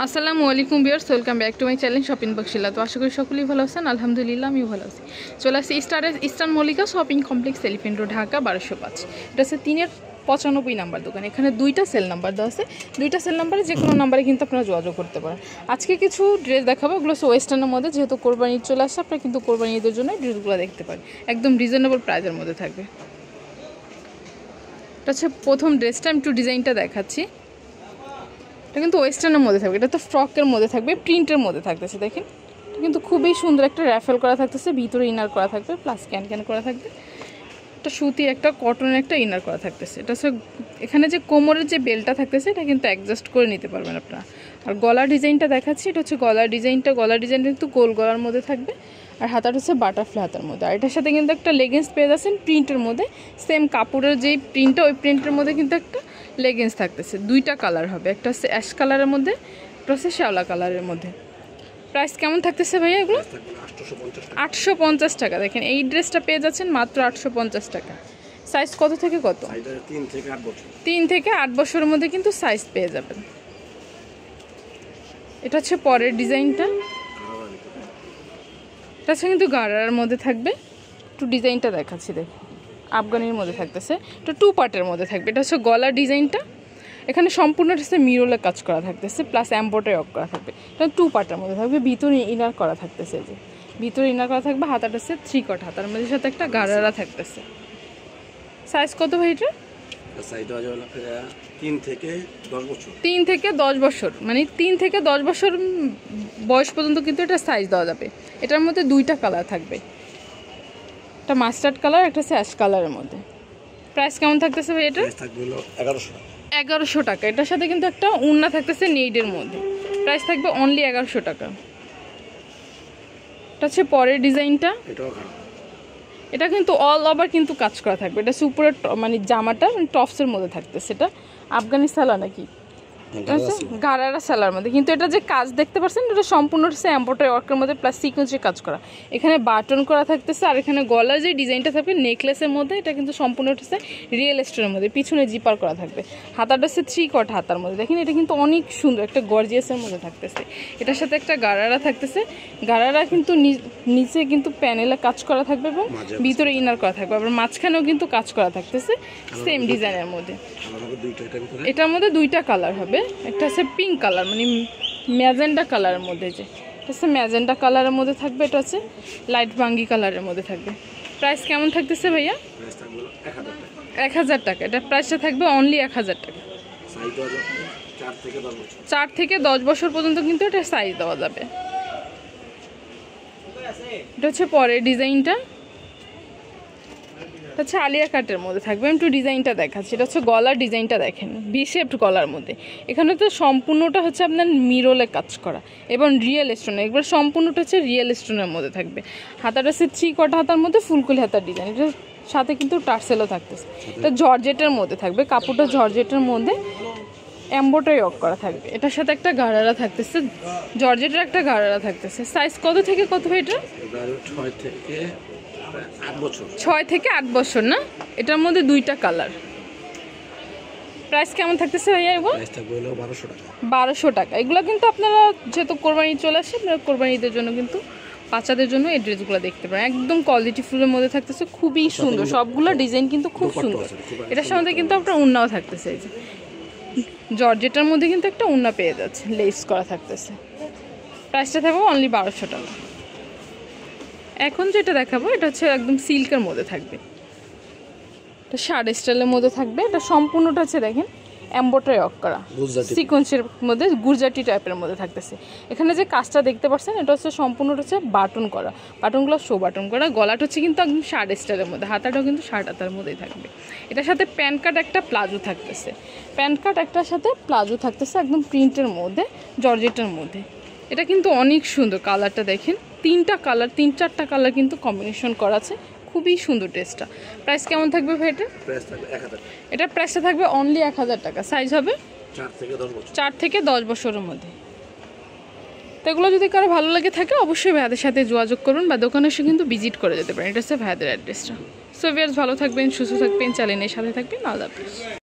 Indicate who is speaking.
Speaker 1: আসসালামু আলাইকুম viewers, welcome back to my channel shopping বক্সিলা। তো আশা করি সকলেই ভালো আছেন। আলহামদুলিল্লাহ আমিও ভালো আছি। চলে আসছি eastern Mallika shopping complex, elephant road, Dhaka 1205। এটা হচ্ছে 395 নাম্বার দোকান। এখানে দুইটা সেল নাম্বার দেওয়া আছে, দুইটা সেল নাম্বারে যে কোনো নাম্বারে কিন্তু আপনারা যোগাযোগ করতে পারেন। আজকে কিছু ড্রেস দেখাবো, এগুলো হচ্ছে ওয়েস্টার্নের মধ্যে, যেহেতু কোরবানি ঈদ চলে আসছে আপনারা কিন্তু কোরবানি ঈদের জন্য ড্রেসগুলো দেখতে পারেন, একদম রিজনেবল প্রাইসের মধ্যে থাকবে। এটা হচ্ছে প্রথম ড্রেসটা, আমি একটু ডিজাইনটা দেখাচ্ছি। এটা কিন্তু ওয়েস্টার্নের মধ্যে থাকবে, এটা তো ফ্রকের মধ্যে থাকবে, প্রিন্টের মধ্যে থাকতেছে। দেখেন এটা কিন্তু খুবই সুন্দর একটা র্যাফেল করা থাকতেছে, ভিতরে ইনার করা থাকবে, প্লাস ক্যান করা থাকবে। এটা সুতির একটা কটনের একটা ইনার করা থাকতেছে। এটা হচ্ছে এখানে যে কোমরের যে বেলটা থাকতেছে এটা কিন্তু অ্যাডজাস্ট করে নিতে পারবেন আপনারা। আর গলার ডিজাইনটা দেখাচ্ছি, এটা হচ্ছে গলার ডিজাইনটা কিন্তু গোল গলার মধ্যে থাকবে, আর হাতাটা হচ্ছে বাটারফ্লাই হাতার মধ্যে। আর এটার সাথে কিন্তু একটা লেগিংস পেয়ে যাচ্ছেন প্রিন্টের মধ্যে, সেম কাপড়ের যেই প্রিন্টটা ওই প্রিন্টের মধ্যে কিন্তু একটা লেগিংস থাকতেছে। দুইটা কালার হবে, একটা হচ্ছে অ্যাশ কালারের মধ্যে, একটা হচ্ছে শ্যাওলা কালারের মধ্যে। প্রাইস কেমন থাকতেছে ভাইয়া এগুলো? 850 টাকা। দেখেন এই ড্রেসটা পেয়ে যাচ্ছেন মাত্র 850 টাকা। সাইজ কত থেকে কত? 3 থেকে 8 বছরের মধ্যে কিন্তু সাইজ পেয়ে যাবেন। এটা হচ্ছে পরের ডিজাইনটা, এটা হচ্ছে কিন্তু গাড়ার মধ্যে থাকবে। একটু ডিজাইনটা দেখাচ্ছি, দেখুন আফগানির মধ্যে থাকতেছে, এটা 2 পার্টের মধ্যে থাকবে। এটা হচ্ছে গলার ডিজাইনটা, এখানে সম্পূর্ণ হচ্ছে মিররে কাজ করা থাকতেছে, প্লাস এমব্রয়ডারি ওয়ার্ক করা থাকবে। এটা 2 পার্টের মধ্যে থাকবে, ভিতরে ইনার করা থাকতেছে, যে ভিতরে ইনার করা থাকবে। হাতাটা হচ্ছে 3 কট হাতার মধ্যে, সাথে একটা গাড়ারা থাকতেছে। সাইজ কত ভাই এটা?
Speaker 2: 3 থেকে 10 বছর।
Speaker 1: 3 থেকে 10 বছর, মানে 3 থেকে 10 বছর বয়স পর্যন্ত কিন্তু এটা সাইজ দেওয়া যাবে। এটার মধ্যে দুইটা কালার থাকবে, একটা মাস্টার্ড কালার, একটা হচ্ছে অ্যাশ কালারের মধ্যে। প্রাইস কেমন থাকতেছে ভাই এটা? 1100 টাকা। এটার সাথে কিন্তু একটা উন্না থাকতেছে নেইডের মধ্যে, প্রাইস থাকবে অনলি 1100 টাকা। এটা হচ্ছে পরের ডিজাইনটা, এটা কিন্তু অল ওভার কিন্তু কাজ করা থাকবে। এটা সুপারের মানে জামাটা টপসের মধ্যে থাকতেছে, এটা আফগানি সালোয়ার নাকি গারারা সালোয়ার মধ্যে, কিন্তু এটা যে কাজ দেখতে পাচ্ছেন এটা সম্পূর্ণ হচ্ছে এমব্রয়ডারি ওয়ার্কের মধ্যে, প্লাস সিকোয়েন্সের কাজ করা। এখানে বাটন করা থাকতেছে, আর এখানে গলার যে ডিজাইনটা থাকবে নেকলেসের মধ্যে, এটা কিন্তু সম্পূর্ণ হচ্ছে রিয়েল স্টোনের মধ্যে, পিছনে জিপার করা থাকবে। হাতাটা হচ্ছে 3 কট হাতার মধ্যে। দেখেন এটা কিন্তু অনেক সুন্দর একটা গর্জিয়াসের মধ্যে থাকতেছে। এটার সাথে একটা গারারা থাকতেছে, গারারা কিন্তু নিচে কিন্তু প্যানেলে কাজ করা থাকবে এবং ভিতরে ইনার করা থাকবে, আবার মাঝখানেও কিন্তু কাজ করা থাকতেছে সেম ডিজাইনের মধ্যে। এটার মধ্যে দুইটা কালার হবে, একটা হচ্ছে পিঙ্ক কালার মানে ম্যাজেন্ডা কালারের মধ্যে, যে এটা হচ্ছে ম্যাজেন্ডা কালারের মধ্যে থাকবে, এটা হচ্ছে লাইট বাঙ্গি কালারের মধ্যে থাকবে। প্রাইস কেমন থাকতেছে ভাইয়া? 1000 টাকা। এটা প্রাইসটা থাকবে অনলি 1000 টাকা। 4 থেকে 10 বছর পর্যন্ত কিন্তু এটা সাইজ দেওয়া যাবে। এটা হচ্ছে পরের ডিজাইনটা, হচ্ছে আলিয়া কাটের মধ্যে থাকবে। আমি একটু ডিজাইনটা দেখাচ্ছি। এটা হচ্ছে গলার ডিজাইনটা দেখেন, ভি শেপড গলার মধ্যে। এখানে তো সম্পূর্ণটা হচ্ছে আপনার মিরলে কাজ করা এবং রিয়েল স্টোনের, এগুলো সম্পূর্ণটা হচ্ছে রিয়েল স্টোনের মধ্যে থাকবে। হাতাটা হচ্ছে 3 কটা হাতার মধ্যে ফুলকুলি হাতার ডিজাইন, এটার সাথে কিন্তু টার্সেলও থাকতেছে। এটা জর্জেটের মধ্যে থাকবে, কাপড়টা জর্জেটের মধ্যে এমব্রয়ডারি ওয়ার্ক করা থাকবে। এটার সাথে একটা গাড়ারা থাকতেছে, জর্জেটের একটা গাড়ারা থাকতেছে। সাইজ কত থেকে কত ভাই এটা? 6 থেকে 8 বছর না? এটার মধ্যে দুইটা কালার। প্রাইস কেমন থাকতেছে ভাইয়া এগুলো? 1200 টাকা। এগুলো কিন্তু আপনারা যেহেতু কোরবানি চলে আসে, আপনারা কোরবানি ঈদের জন্য কিন্তু বাচ্চাদের জন্য এই ড্রেসগুলো দেখতে পারেন। একদম কোয়ালিটি ফুলের মধ্যে থাকতেছে, খুবই সুন্দর, সবগুলো ডিজাইন কিন্তু খুব সুন্দর। এটার সাথে কিন্তু আপনার উন্নাও থাকতেছে, এই যে জর্জেটার মধ্যে কিন্তু একটা উন্না পেয়ে যাচ্ছে, লেস করা থাকতেছে। প্রাইসটা থাকবে অনলি 1200 টাকা। এখন যেটা দেখাবো এটা হচ্ছে একদম সিল্কের মধ্যে থাকবে, এটা শার্ট স্টাইলের মধ্যে থাকবে। এটা সম্পূর্ণটা হচ্ছে দেখেন এমব্রয়ডারি ওয়ার্ক করা, সিকোয়েন্সের মধ্যে গুজরাটি টাইপের মধ্যে থাকতেছে। এখানে যে কাজটা দেখতে পাচ্ছেন এটা হচ্ছে সম্পূর্ণটা হচ্ছে বাটন করা, বাটনগুলো শো বাটন করা। গলাটা হচ্ছে কিন্তু একদম শার্ট স্টাইলের মধ্যে, হাতাটাও কিন্তু শার্ট হাতার মধ্যেই থাকবে। এটার সাথে প্যান্ট কাট একটা প্লাজো থাকতেছে, প্যান্ট কাট একটার সাথে প্লাজো থাকতেছে একদম প্রিন্টের মধ্যে, জর্জেটের মধ্যে। এটা কিন্তু অনেক সুন্দর, কালারটা দেখেন, 3টা কালার 3-4টা কালার কিন্তু কম্বিনেশন করা আছে, খুবই সুন্দর ড্রেসটা। প্রাইস কেমন থাকবে ভাই এটা? এটা প্রাইসটা থাকবে অনলি 1000 টাকা। সাইজ হবে 4 থেকে 10 বছরের মধ্যে। তো এগুলো যদি কারো ভালো লাগে থাকে অবশ্যই ভাইয়াদের সাথে যোগাযোগ করুন বা দোকানে এসে কিন্তু ভিজিট করে যেতে পারেন। এটা হচ্ছে ভাইয়াদের অ্যাড্রেসটা। সো ভিউয়ার্স, ভালো থাকবেন, সুস্থ থাকবেন, চ্যানেলের সাথে থাকবেন। আল্লাহ হাফেজ।